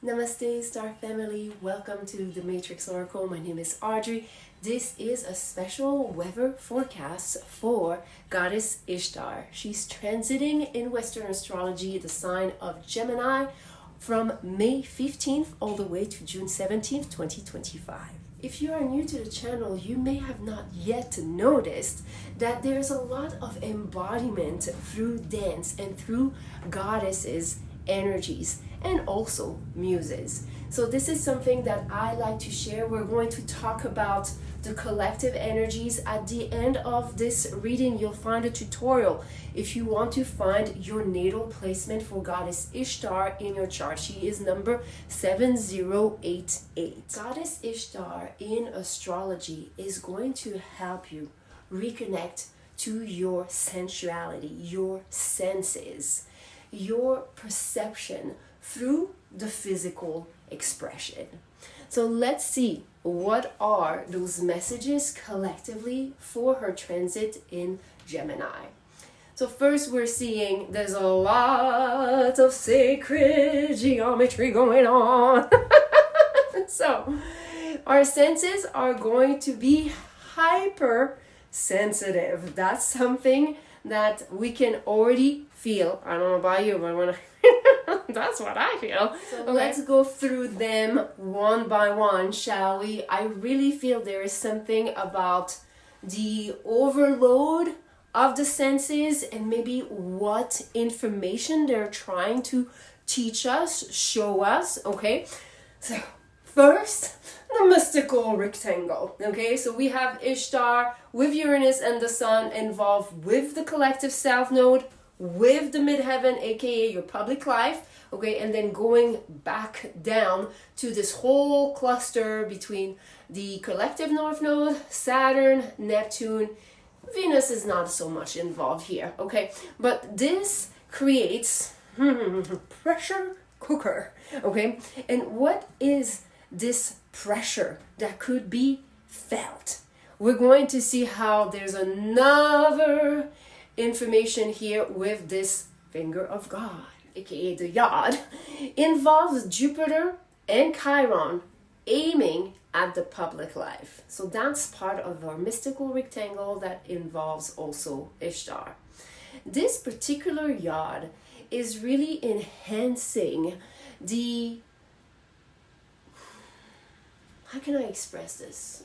Namaste, Star Family. Welcome to the Matrix Oracle. My name is Audrey. This is a special weather forecast for Goddess Ishtar. She's transiting in Western astrology the sign of Gemini from May 15th all the way to June 17th, 2025. If you are new to the channel, you may have not yet noticed that there's a lot of embodiment through dance and through goddesses' energies and also muses. So this is something that I like to share. We're going to talk about the collective energies. At the end of this reading, you'll find a tutorial if you want to find your natal placement for Goddess Ishtar in your chart. She is number 7088. Goddess Ishtar in astrology is going to help you reconnect to your sensuality, your senses, your perception through the physical expression. So let's see, what are those messages collectively for her transit in Gemini? So first we're seeing there's a lot of sacred geometry going on. So our senses are going to be hyper sensitive. That's something that we can already feel. I don't know about you, but when that's what I feel. So let's go through them one by one, shall we? I really feel there is something about the overload of the senses and maybe what information they're trying to teach us, show us, okay? So first, the mystical rectangle, okay? So we have Ishtar with Uranus and the Sun involved with the collective South Node, with the midheaven, aka your public life, okay, and then going back down to this whole cluster between the collective North Node, Saturn, Neptune. Venus is not so much involved here, okay, but this creates pressure cooker, okay? And what is this pressure that could be felt? We're going to see how there's another information here with this finger of God, aka the Yod, involves Jupiter and Chiron aiming at the public life. So that's part of our mystical rectangle that involves also Ishtar. This particular Yod is really enhancing the, how can I express this?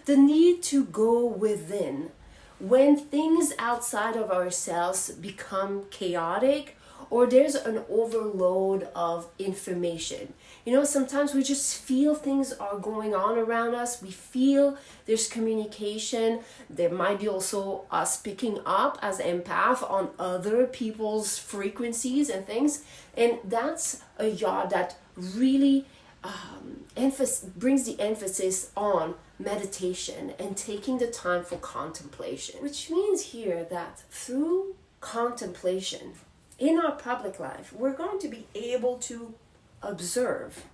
The need to go within. When things outside of ourselves become chaotic or there's an overload of information. You know, sometimes we just feel things are going on around us. We feel there's communication. There might be also us picking up as empath on other people's frequencies and things. And that's a yard that really brings the emphasis on meditation and taking the time for contemplation, which means here that through contemplation in our public life, we're going to be able to observe,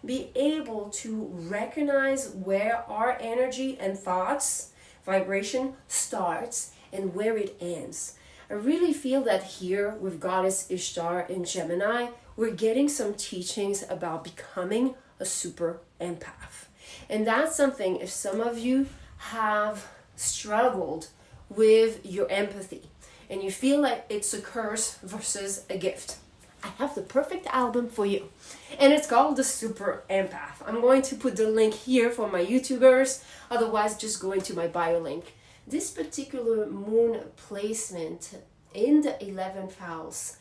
be able to recognize where our energy and thoughts, vibration starts and where it ends. I really feel that here with Goddess Ishtar in Gemini, we're getting some teachings about becoming a super empath. And that's something, if some of you have struggled with your empathy and you feel like it's a curse versus a gift, I have the perfect album for you. And it's called the Super Empath. I'm going to put the link here for my YouTubers. Otherwise, just go into my bio link. This particular moon placement in the 11th house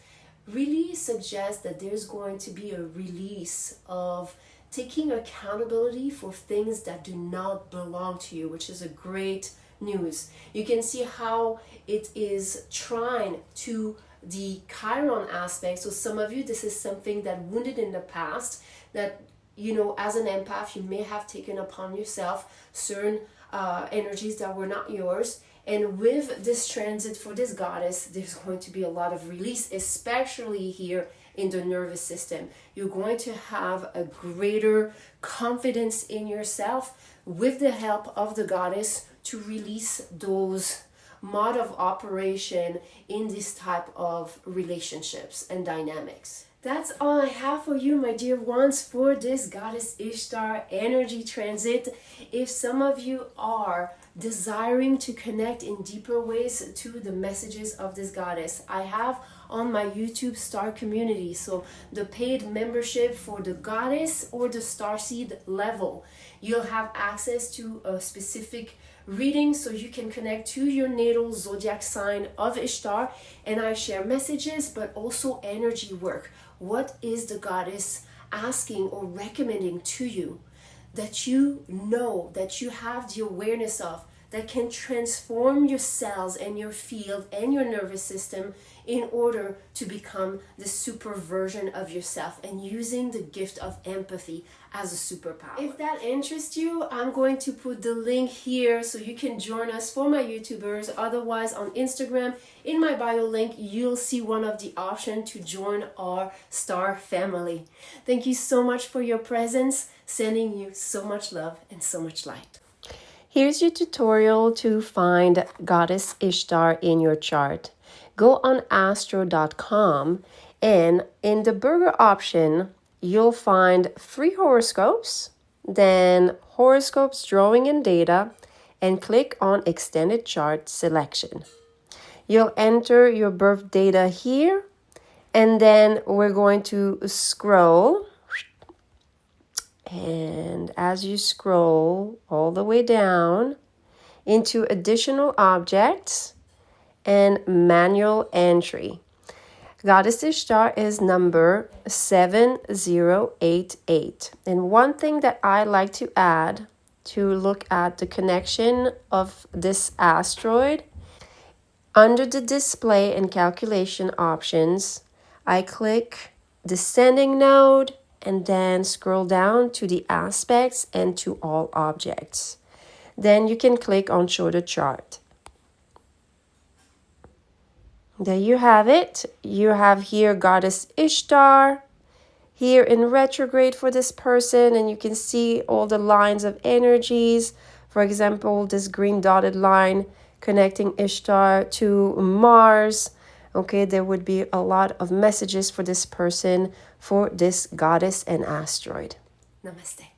really suggests that there's going to be a release of taking accountability for things that do not belong to you, which is a great news. You can see how it is trying to the Chiron aspect. So some of you, this is something that wounded in the past that, you know, as an empath, you may have taken upon yourself certain energies that were not yours. And with this transit for this goddess, there's going to be a lot of release, especially here in the nervous system. You're going to have a greater confidence in yourself with the help of the goddess to release those mode of operation in this type of relationships and dynamics. That's all I have for you, my dear ones, for this Goddess Ishtar energy transit. If some of you are desiring to connect in deeper ways to the messages of this goddess, I have on my YouTube Star community, so the paid membership for the goddess or the starseed level, you'll have access to a specific reading so you can connect to your natal zodiac sign of Ishtar, and I share messages but also energy work. What is the goddess asking or recommending to you that you know, that you have the awareness of, that can transform your cells and your field and your nervous system in order to become the super version of yourself, and using the gift of empathy as a superpower. If that interests you, I'm going to put the link here so you can join us for my YouTubers. Otherwise, on Instagram, in my bio link, you'll see one of the options to join our Star family. Thank you so much for your presence. Sending you so much love and so much light. Here's your tutorial to find Goddess Ishtar in your chart. Go on astro.com, and in the burger option, you'll find free horoscopes, then horoscopes, drawing and data, and click on extended chart selection. You'll enter your birth data here, and then we're going to scroll. And as you scroll all the way down into additional objects and manual entry, Goddess Ishtar is number 7088. And one thing that I like to add to look at the connection of this asteroid, under the display and calculation options, I click descending node and then scroll down to the aspects and to all objects. Then you can click on show the chart. There you have it. You have here Goddess Ishtar, here in retrograde for this person, and you can see all the lines of energies. For example, this green dotted line connecting Ishtar to Mars. Okay, there would be a lot of messages for this person, for this goddess and asteroid. Namaste.